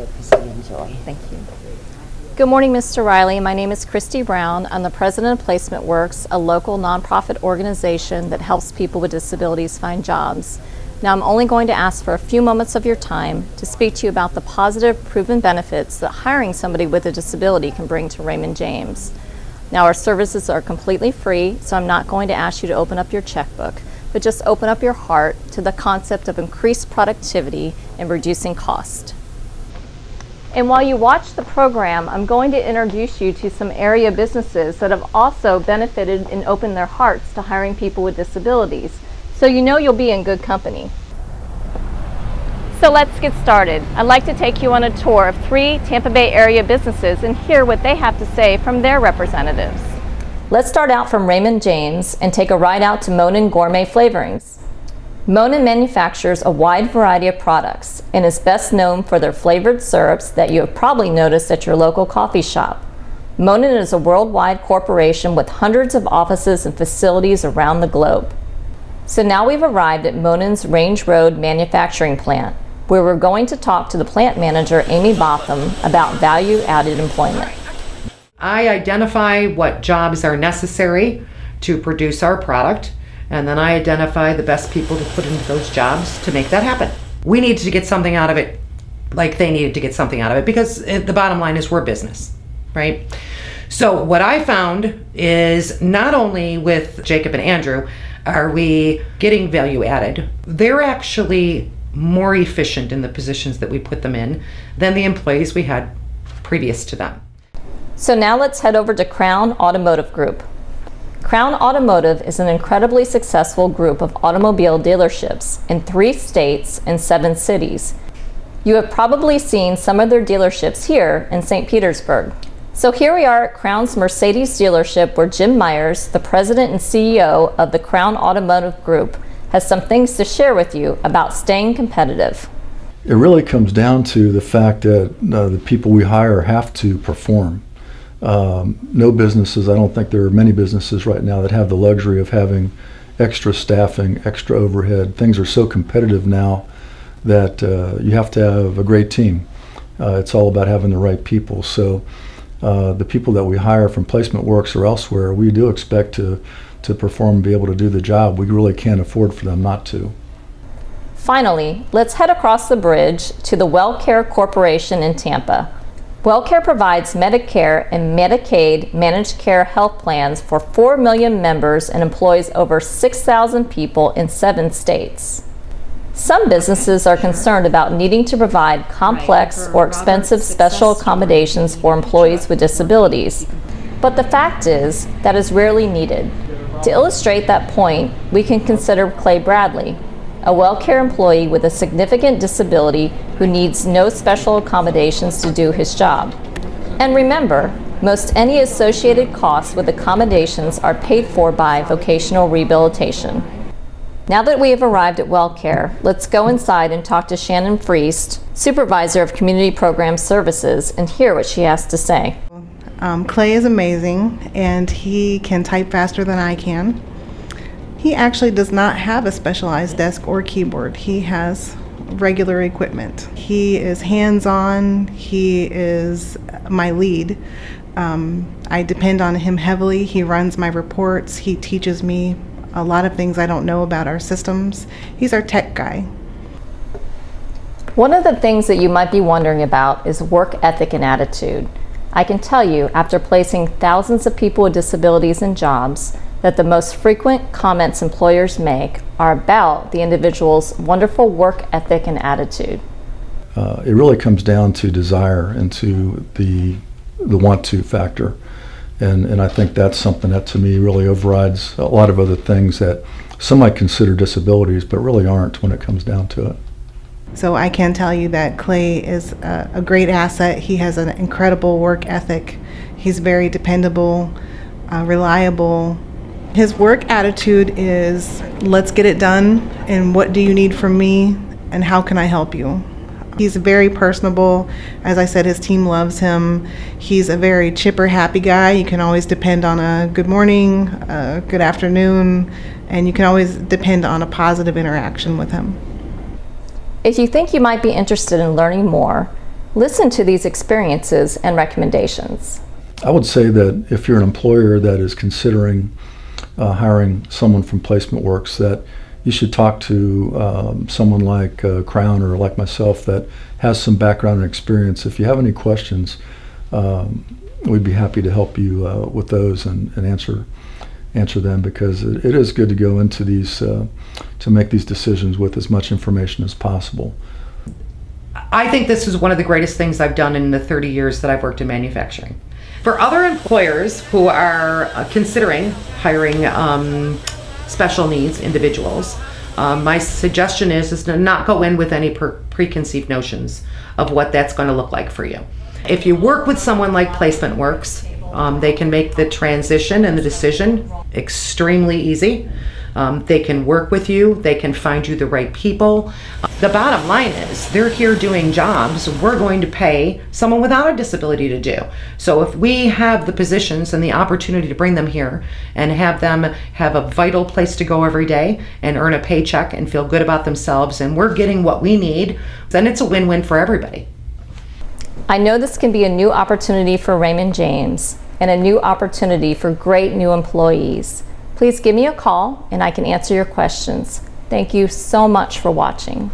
because they enjoy. Thank you. Good morning, Mr. Riley. My name is Christy Brown. I'm the president of Placement Works, a local nonprofit organization that helps people with disabilities find jobs. Now, I'm only going to ask for a few moments of your time to speak to you about the positive, proven benefits that hiring somebody with a disability can bring to Raymond James. Now, our services are completely free, so I'm not going to ask you to open up your checkbook, but just open up your heart to the concept of increased productivity and reducing cost. And while you watch the program, I'm going to introduce you to some area businesses that have also benefited and opened their hearts to hiring people with disabilities. So you know you'll be in good company. So let's get started. I'd like to take you on a tour of 3 Tampa Bay area businesses and hear what they have to say from their representatives. Let's start out from Raymond James and take a ride out to Monin Gourmet Flavorings. Monin manufactures a wide variety of products and is best known for their flavored syrups that you have probably noticed at your local coffee shop. Monin is a worldwide corporation with hundreds of offices and facilities around the globe. So now we've arrived at Monin's Range Road manufacturing plant, where we're going to talk to the plant manager, Amy Botham, about value-added employment. I identify what jobs are necessary to produce our product, and then I identify the best people to put into those jobs to make that happen. We needed to get something out of it like they needed to get something out of it, because the bottom line is we're business, right? So what I found is not only with Jacob and Andrew are we getting value added, they're actually more efficient in the positions that we put them in than the employees we had previous to them. So now let's head over to Crown Automotive Group. Crown Automotive is an incredibly successful group of automobile dealerships in 3 states and 7 cities. You have probably seen some of their dealerships here in St. Petersburg. So here we are at Crown's Mercedes dealership, where Jim Myers, the president and CEO of the Crown Automotive Group, has some things to share with you about staying competitive. It really comes down to the fact that the people we hire have to perform. No businesses, I don't think there are many businesses right now that have the luxury of having extra staffing, extra overhead. Things are so competitive now that you have to have a great team. It's all about having the right people. So the people that we hire from Placement Works or elsewhere, we do expect to perform and be able to do the job. We really can't afford for them not to. Finally, let's head across the bridge to the WellCare Corporation in Tampa. WellCare provides Medicare and Medicaid managed care health plans for 4 million members and employs over 6,000 people in 7 states. Some businesses are concerned about needing to provide complex or expensive special accommodations for employees with disabilities, but the fact is that is rarely needed. To illustrate that point, we can consider Clay Bradley, a WellCare employee with a significant disability who needs no special accommodations to do his job. And remember, most any associated costs with accommodations are paid for by vocational rehabilitation. Now that we have arrived at WellCare, let's go inside and talk to Shannon Friest, Supervisor of Community Program Services, and hear what she has to say. Clay is amazing, and he can type faster than I can. He actually does not have a specialized desk or keyboard. He has regular equipment. He is hands-on. He is my lead. I depend on him heavily. He runs my reports. He teaches me a lot of things I don't know about our systems. He's our tech guy. One of the things that you might be wondering about is work ethic and attitude. I can tell you, after placing thousands of people with disabilities in jobs, that the most frequent comments employers make are about the individual's wonderful work ethic and attitude. It really comes down to desire and to the want to factor. And I think that's something that to me really overrides a lot of other things that some might consider disabilities but really aren't when it comes down to it. So I can tell you that Clay is a great asset. He has an incredible work ethic. He's very dependable, reliable. His work attitude is, let's get it done, and what do you need from me, and how can I help you? He's very personable. As I said, his team loves him. He's a very chipper, happy guy. You can always depend on a good morning, a good afternoon, and you can always depend on a positive interaction with him. If you think you might be interested in learning more, Listen to these experiences and recommendations. I would say that if you're an employer that is considering hiring someone from Placement Works, that you should talk to someone like Crown or like myself that has some background and experience. If you have any questions, we'd be happy to help you with those and answer them, because it is good to go into these to make these decisions with as much information as possible. I think this is one of the greatest things I've done in the 30 years that I've worked in manufacturing. For other employers who are considering hiring special needs individuals, my suggestion is to not go in with any preconceived notions of what that's going to look like for you. If you work with someone like Placement Works, they can make the transition and the decision extremely easy. They can work with you. They can find you the right people. The bottom line is they're here doing jobs we're going to pay someone without a disability to do. So if we have the positions and the opportunity to bring them here and have them have a vital place to go every day and earn a paycheck and feel good about themselves, and we're getting what we need, then it's a win-win for everybody. I know this can be a new opportunity for Raymond James and a new opportunity for great new employees. Please give me a call and I can answer your questions. Thank you so much for watching.